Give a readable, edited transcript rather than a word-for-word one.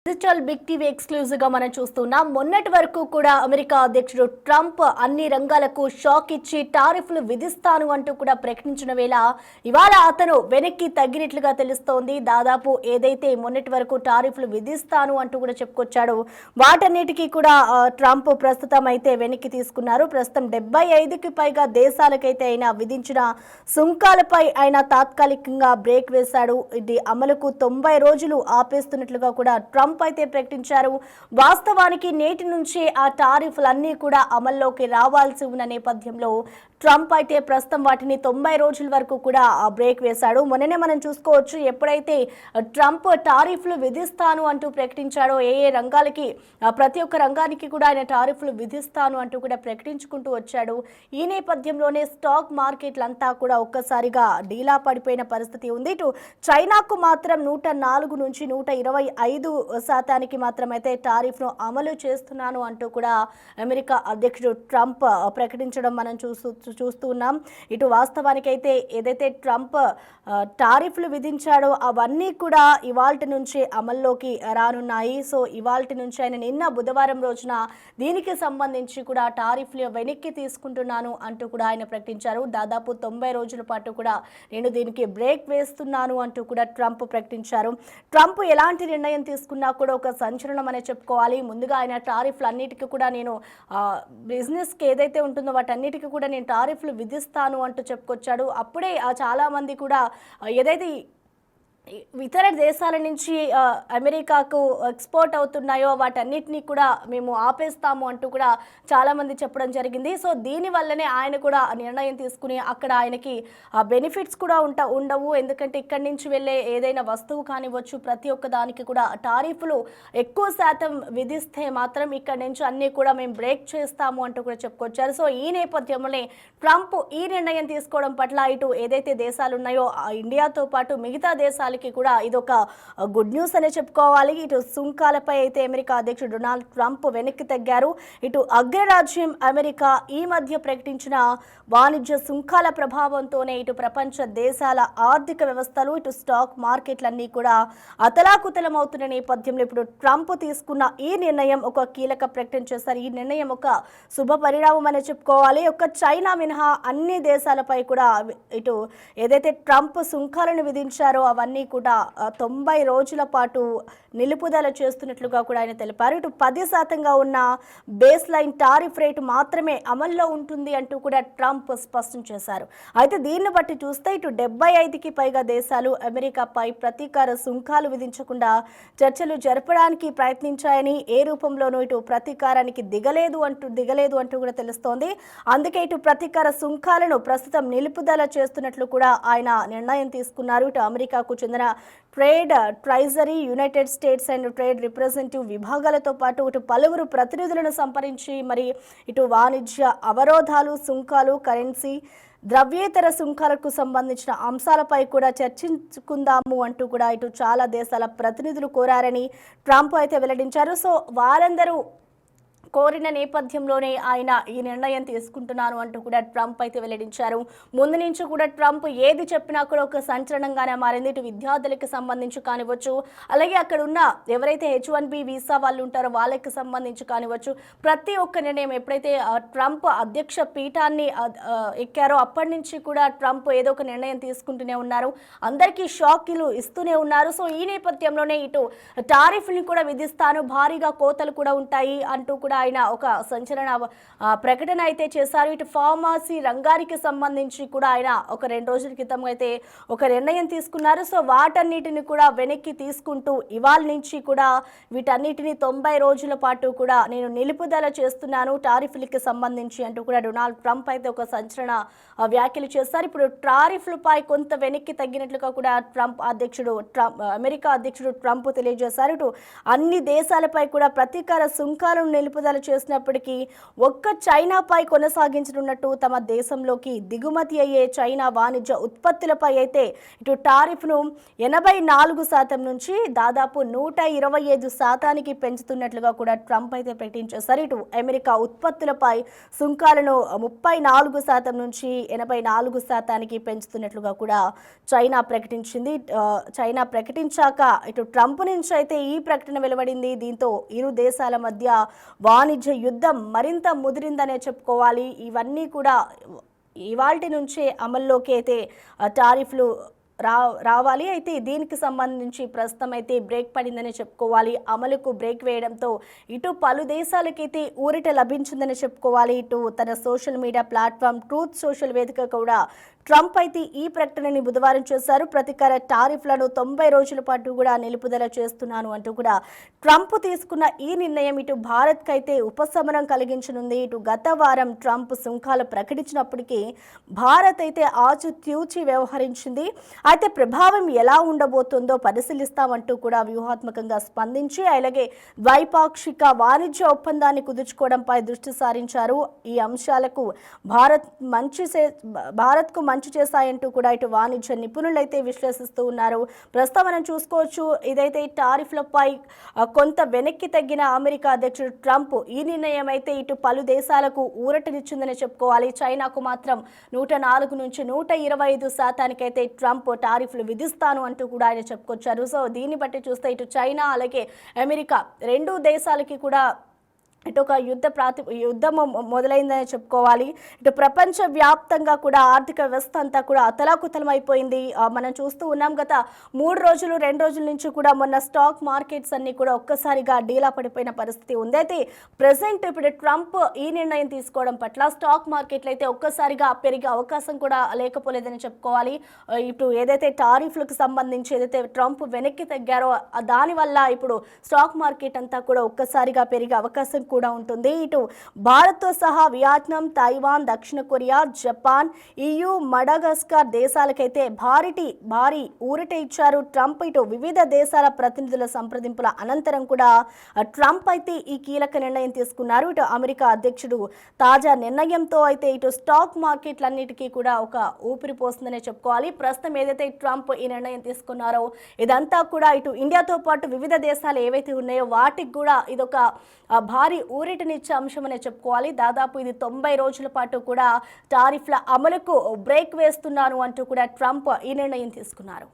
Digital big TV exclusive గా మనం చూస్తున్నాం. మొన్నటి వరకు కూడా అమెరికా అధ్యక్షుడు ట్రంప్ అన్ని రంగాలకు షాక్ ఇచ్చి టారిఫ్లు విధిస్తాను అంటూ కూడా ప్రకటించిన వేళ ఇవాళ అతను వెనక్కి తగ్గినట్లుగా తెలుస్తోంది. దాదాపు ఏదైతే మొన్నటి వరకు టారిఫ్లు విధిస్తాను అంటూ కూడా చెప్పుకొచ్చాడు, వాటన్నిటికీ కూడా ట్రంప్ ప్రస్తుతం అయితే వెనక్కి తీసుకున్నారు. ప్రస్తుతం 75కి పైగా దేశాలకైతే ఆయన విధించిన సుంకాలపై ఆయన తాత్కాలికంగా బ్రేక్ వేశాడు. ఇది అమలుకు 90 రోజులు ఆపేస్తున్నట్లుగా కూడా ట్రంప్ అయితే ప్రకటించారు. వాస్తవానికి నేటి నుంచే ఆ టారిఫ్లన్నీ కూడా అమల్లోకి రావాల్సి ఉన్న నేపథ్యంలో ట్రంప్ అయితే ప్రస్తుతం వాటిని 90 రోజుల వరకు కూడా బ్రేక్ వేశాడు. మొన్ననే మనం చూసుకోవచ్చు, ఎప్పుడైతే ట్రంప్ టారిఫ్లు విధిస్తాను అంటూ ప్రకటించాడో ఏ రంగాలకి ప్రతి ఒక్క రంగానికి కూడా ఆయన టారిఫ్లు విధిస్తాను అంటూ కూడా ప్రకటించుకుంటూ వచ్చాడు. ఈ నేపథ్యంలోనే స్టాక్ మార్కెట్లంతా కూడా ఒక్కసారిగా డీలా పడిపోయిన పరిస్థితి ఉంది. ఇటు చైనాకు మాత్రం 104 నుంచి 125% మాత్రమైతే టారిఫ్ను అమలు చేస్తున్నాను అంటూ కూడా అమెరికా అధ్యక్షుడు ట్రంప్ ప్రకటించడం మనం చూస్తూ ఉన్నాం. ఇటు వాస్తవానికైతే ఏదైతే ట్రంప్ టారిఫ్లు విధించాడో అవన్నీ కూడా ఇవాల్టి నుంచి అమల్లోకి రానున్నాయి. సో ఇవాల్టి నుంచి ఆయన నిన్న బుధవారం రోజున దీనికి సంబంధించి కూడా టారిఫ్లు వెనక్కి తీసుకుంటున్నాను అంటూ కూడా ఆయన ప్రకటించారు. దాదాపు 90 రోజుల పాటు కూడా నేను దీనికి బ్రేక్ వేస్తున్నాను అంటూ కూడా ట్రంప్ ప్రకటించారు. ట్రంప్ ఎలాంటి నిర్ణయం తీసుకున్నా కూడా ఒక సంచలనం అనే చెప్పుకోవాలి. ముందుగా ఆయన టారిఫ్లు అన్నిటికీ కూడా నేను బిజినెస్కి ఏదైతే ఉంటుందో వాటన్నిటికీ కూడా నేను టారిఫ్లు విధిస్తాను అంటూ చెప్పుకొచ్చాడు. అప్పుడే చాలా మంది కూడా ఏదైతే ఇతర దేశాల నుంచి అమెరికాకు ఎక్స్పోర్ట్ అవుతున్నాయో వాటన్నిటినీ కూడా మేము ఆపేస్తాము అంటూ కూడా చాలామంది చెప్పడం జరిగింది. సో దీనివల్లనే ఆయన కూడా నిర్ణయం తీసుకుని అక్కడ ఆయనకి బెనిఫిట్స్ కూడా ఉండవు. ఎందుకంటే ఇక్కడి నుంచి వెళ్ళే ఏదైనా వస్తువు కానివ్వచ్చు, ప్రతి ఒక్క దానికి కూడా టారిఫ్లు ఎక్కువ శాతం విధిస్తే మాత్రం ఇక్కడి నుంచి అన్నీ కూడా మేము బ్రేక్ చేస్తాము అంటూ కూడా చెప్పుకొచ్చారు. సో ఈ నేపథ్యంలోనే ట్రంప్ ఈ నిర్ణయం తీసుకోవడం పట్ల ఇటు ఏదైతే దేశాలు ఉన్నాయో ఇండియాతో పాటు మిగతా దేశాలకి కూడా ఇదొక గుడ్ న్యూస్ అనే చెప్పుకోవాలి. ఇటు సుంకాలపై అయితే అమెరికా అధ్యక్షుడు డొనాల్డ్ ట్రంప్ వెనక్కి తగ్గారు. ఇటు అగ్రరాజ్యం అమెరికా ఈ మధ్య ప్రకటించిన వాణిజ్య సుంకాల ప్రభావంతోనే ఇటు ప్రపంచ దేశాల ఆర్థిక వ్యవస్థలు, ఇటు స్టాక్ మార్కెట్లన్నీ కూడా అతలాకుతలం అవుతున్న నేపథ్యంలో ఇప్పుడు ట్రంప్ తీసుకున్న ఈ నిర్ణయం ఒక కీలక ప్రకటన చేశారు. ఈ నిర్ణయం ఒక శుభ పరిణామం అనే చెప్పుకోవాలి. ఒక చైనా మినహా అన్ని దేశాలపై కూడా ఇటు ఏదైతే ట్రంప్ సుంకాలను విధించారో అవన్నీ కూడా 90 రోజుల పాటు నిలుపుదల చేస్తున్నట్లుగా కూడా ఆయన తెలిపారు. ఇటు 10% ఉన్న బేస్ లైన్ టారిఫ్ రేటు మాత్రమే అమల్లో ఉంటుంది అంటూ కూడా ట్రంప్ స్పష్టం చేశారు. అయితే దీన్ని బట్టి చూస్తే ఇటు 75కి పైగా దేశాలు అమెరికాపై ప్రతీకార సుంకాలు విధించకుండా చర్చలు జరపడానికి ప్రయత్నించాయని, ఏ రూపంలోనూ ఇటు ప్రతీకారానికి దిగలేదు అంటూ కూడా తెలుస్తోంది. అందుకే ఇటు ప్రతీకార సుంకాలను ప్రస్తుతం నిలుపుదల చేస్తున్నట్లు కూడా ఆయన నిర్ణయం తీసుకున్నారు. ఇటు అమెరికాకు చెందిన trade treasury, United States and trade representative విభాగాలతో పాటు ఇటు పలువురు ప్రతినిధులను సంప్రదించి మరి ఇటు వాణిజ్య అవరోధాలు, సుంకాలు, కరెన్సీ, ద్రవ్యేతర సుంకాలకు సంబంధించిన అంశాలపై కూడా చర్చించుకుందాము అంటూ కూడా ఇటు చాలా దేశాల ప్రతినిధులు కోరారని ట్రంప్ అయితే వెల్లడించారు. సో వారందరూ కోరిన నేపథ్యంలోనే ఆయన ఈ నిర్ణయం తీసుకుంటున్నాను అంటూ కూడా ట్రంప్ అయితే వెల్లడించారు. ముందు నుంచి కూడా ట్రంప్ ఏది చెప్పినా కూడా ఒక సంచలనంగానే మారింది. ఇటు విద్యార్థులకు సంబంధించి కానివ్వచ్చు, అలాగే అక్కడ ఉన్న ఎవరైతే H1B వీసా వాళ్ళు ఉంటారో వాళ్ళకి సంబంధించి కానివ్వచ్చు, ప్రతి ఒక్క నిర్ణయం ఎప్పుడైతే ట్రంప్ అధ్యక్ష పీఠాన్ని ఎక్కారో అప్పటి నుంచి కూడా ట్రంప్ ఏదో ఒక నిర్ణయం తీసుకుంటూనే ఉన్నారు. అందరికీ షాక్లు ఇస్తూనే ఉన్నారు. సో ఈ నేపథ్యంలోనే ఇటు టారిఫ్ని కూడా విధిస్తాను, భారీగా కోతలు కూడా ఉంటాయి అంటూ కూడా ఆయన ఒక సంచలన ప్రకటన అయితే చేశారు. ఇటు ఫార్మసీ రంగానికి సంబంధించి కూడా ఆయన ఒక 2 రోజుల క్రితం అయితే ఒక నిర్ణయం తీసుకున్నారు. సో వాటన్నిటిని కూడా వెనక్కి తీసుకుంటూ ఇవాళ నుంచి కూడా వీటన్నిటిని 90 రోజుల పాటు కూడా నేను నిలుపుదల చేస్తున్నాను టారిఫ్లకి సంబంధించి అంటూ కూడా డొనాల్డ్ ట్రంప్ అయితే ఒక సంచలన వ్యాఖ్యలు చేశారు. ఇప్పుడు టారిఫ్లపై కొంత వెనక్కి తగ్గినట్లుగా కూడా అమెరికా అధ్యక్షుడు ట్రంప్ తెలియజేశారు. ఇటు అన్ని దేశాలపై కూడా ప్రతీకార సుంకాలను నిలుపుదల నిలుపుదల చేసినప్పటికీ ఒక్క చైనాపై కొనసాగించనున్నట్టు తమ దేశంలోకి దిగుమతి అయ్యే చైనా వాణిజ్య ఉత్పత్తులపై అయితే ఇటు టారిఫ్ను 84% నుంచి దాదాపు 125% పెంచుతున్నట్లుగా కూడా ట్రంప్ అయితే ప్రకటించేశారు. ఇటు అమెరికా ఉత్పత్తులపై సుంకాలను 34% నుంచి 84% పెంచుతున్నట్లుగా కూడా చైనా ప్రకటించింది. చైనా ప్రకటించాక ఇటు ట్రంప్ నుంచి అయితే ఈ ప్రకటన వెలువడింది. దీంతో ఇరు దేశాల మధ్య వాణిజ్య యుద్ధం మరింత ముదిరిందనే చెప్పుకోవాలి. ఇవన్నీ కూడా ఇవాల్టి నుంచే అమల్లోకి అయితే టారిఫ్లు రావాలి. అయితే దీనికి సంబంధించి ప్రస్తుతం అయితే బ్రేక్ పడిందని చెప్పుకోవాలి. అమలుకు బ్రేక్ వేయడంతో ఇటు పలు దేశాలకైతే ఊరట లభించిందని చెప్పుకోవాలి. ఇటు తన social media platform truth social వేదిక కూడా ట్రంప్ అయితే ఈ ప్రకటనని బుధవారం చేశారు. ప్రతీకార టారిఫ్లను 90 రోజుల పాటు కూడా నిలుపుదల చేస్తున్నాను అంటూ కూడా ట్రంప్ తీసుకున్న ఈ నిర్ణయం ఇటు భారత్కి అయితే ఉపశమనం కలిగించనుంది. ఇటు గత వారం ట్రంప్ సుంకాలు ప్రకటించినప్పటికీ భారత్ అయితే ఆచితూచి వ్యవహరించింది. అయితే ప్రభావం ఎలా ఉండబోతుందో పరిశీలిస్తామంటూ కూడా వ్యూహాత్మకంగా స్పందించి అలాగే ద్వైపాక్షిక వాణిజ్య ఒప్పందాన్ని కుదుర్చుకోవడంపై దృష్టి సారించారు. ఈ అంశాలకు భారత్కు మంచి చేశాయంటూ కూడా ఇటు వాణిజ్య నిపుణులైతే విశ్లేషిస్తూ ఉన్నారు. ప్రస్తుతం మనం చూసుకోవచ్చు, ఇదైతే టారిఫ్లపై కొంత వెనక్కి తగ్గిన అమెరికా అధ్యక్షుడు ట్రంప్ ఈ నిర్ణయం అయితే ఇటు పలు దేశాలకు ఊరటనిచ్చిందని చెప్పుకోవాలి. చైనాకు మాత్రం 104 నుంచి 125% అయితే ట్రంప్ టారిఫ్లు విధిస్తాను అంటూ కూడా ఆయన చెప్పుకొచ్చారు. సో దీన్ని బట్టి చూస్తే ఇటు చైనా అలాగే అమెరికా రెండు దేశాలకి కూడా ఇటు ఒక యుద్ధం మొదలైందని చెప్పుకోవాలి. ఇటు ప్రపంచ వ్యాప్తంగా కూడా ఆర్థిక వ్యవస్థ అంతా కూడా అతలాకుతలం అయిపోయింది. మనం చూస్తూ ఉన్నాం గత 2 రోజుల నుంచి కూడా మొన్న స్టాక్ మార్కెట్స్ అన్ని కూడా ఒక్కసారిగా డీలా పడిపోయిన పరిస్థితి ఉంది. అయితే ప్రెసెంట్ ఇప్పుడు ట్రంప్ ఈ నిర్ణయం తీసుకోవడం పట్ల స్టాక్ మార్కెట్లు అయితే ఒక్కసారిగా పెరిగే అవకాశం కూడా లేకపోలేదని చెప్పుకోవాలి. ఇటు ఏదైతే టారిఫ్లకు సంబంధించి ఏదైతే ట్రంప్ వెనక్కి తగ్గారో దానివల్ల ఇప్పుడు స్టాక్ మార్కెట్ అంతా కూడా ఒక్కసారిగా పెరిగే అవకాశం కూడా ఉంటుంది. ఇటు భారత్తో సహా వియత్నాం, తైవాన్, దక్షిణ కొరియా, జపాన్, EU, మడగాస్కర్ దేశాలకైతే భారీ ఊరట ఇచ్చారు ట్రంప్. ఇటు వివిధ దేశాల ప్రతినిధుల సంప్రదింపుల అనంతరం కూడా ట్రంప్ అయితే ఈ కీలక నిర్ణయం తీసుకున్నారు. ఇటు అమెరికా అధ్యక్షుడు తాజా నిర్ణయంతో అయితే ఇటు స్టాక్ మార్కెట్లన్నిటికీ కూడా ఒక ఊపిరి పోస్తుందనే చెప్పుకోవాలి. ప్రస్తుతం ఏదైతే ట్రంప్ ఈ నిర్ణయం తీసుకున్నారో ఇదంతా కూడా ఇటు ఇండియాతో పాటు వివిధ దేశాలు ఏవైతే ఉన్నాయో వాటికి కూడా ఇదొక భారీ ఊరటనిచ్చే అంశం అనే చెప్పుకోవాలి. దాదాపు ఇది 90 రోజుల పాటు కూడా టారిఫ్ల అమలుకు బ్రేక్ వేస్తున్నాను అంటూ కూడా ట్రంప్ ఈ నిర్ణయం తీసుకున్నారు.